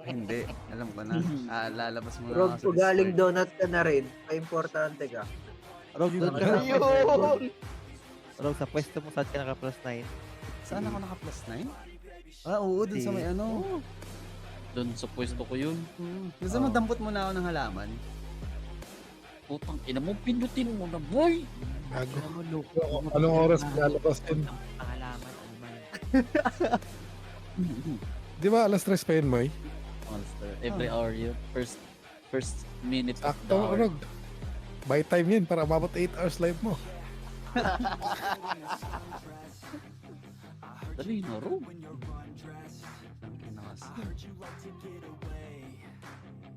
Hindi, alam ko na. Lalabas mo na Rog, ako sa kung galing Discord. donut ka na rin, pa-importante ka. Rog, doon ka na. Ayun! Rog, sa pwesto mo saan ka naka plus 9? Saan ako naka plus 9? Oo, dun sa may ano. Doon sa pwesto ko yun. Gusto mo dampot mo na ako ng halaman? Putang ina mo, pindutin mo na, boy! Gago. Anong oras lalabas yun? Pangalaman, ano man. Di ba alas 3 pa yun, Moy? Monster. Every hour yun. First minute of the Sakto, hour. Rog. By time yun para mabot 8 hours live mo. Dali na, Rog.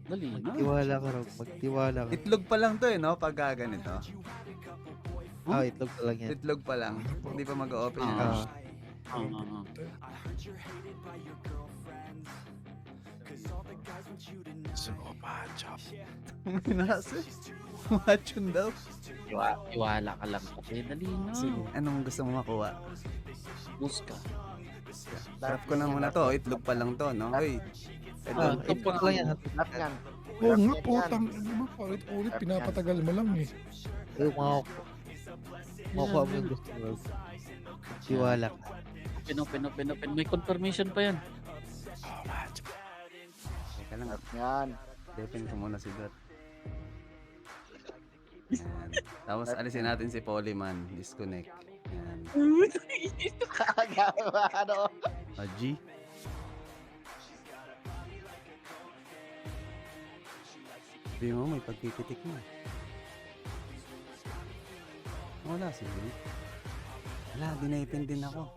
Dali na. Magtiwala ka, Rog. Magtiwala ka. Itlog pa lang to no? Pag ganito. Itlog ka lang yan. Itlog pa lang. Hindi pa mag-open Ah. yun. So, matchup. Nasa? What yun daw? Iwala ka lang kasi. Dali na. Anong gusto mo makuha? Bus ka. Sarap ko na muna to. Itlog pa lang to, no? Uy. Itlog lang yan. Lahat yan. Oo nga, putang. Ano ba? Paulit-ulit, pinapatagal mo lang eh. Makuha mo yung gusto mo, Rog. Magtiwala ka. Open. May confirmation pa yan. Teka lang. Yan. Depin ko muna si Dot. Yan. Tapos alisin natin si Polyman. Disconnect. Yan. Ano? G. Sabi mo, may pagpipitik mo. Wala si Will. Wala, dinipin din ako.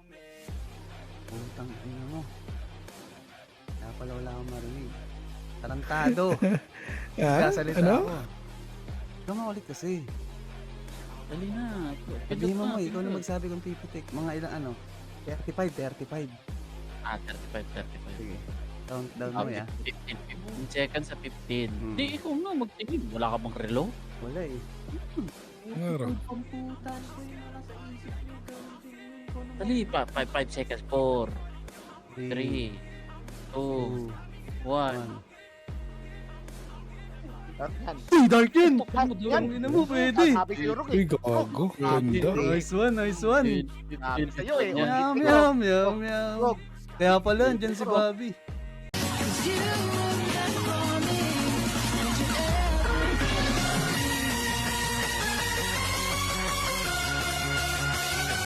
Putang ina mo. Kaya pala wala akong marinig. Tarantado. Kasalita Ano? ako. Ikaw makulit kasi. Dali na. Sabihin mo mo, ikaw na magsabi kung pipitik. Mga ilang ano? 35. 35. Sige. Countdown mo ya. 15 seconds sa 15. Hmm. Di, ikaw na magtingin. Wala ka bang relo? Wala eh. Nga, Rog. Dali, 5 seconds. 4, 3, 2, 1. Lahat yan. Uy, dark yun! Yan. Hindi na mo pwede. Sabi ko yung Rog Uy, eh. gago. Ganda. Nice one. Sabi sa'yo eh. Meow. Rog. Kaya pala, andyan si Bobby. You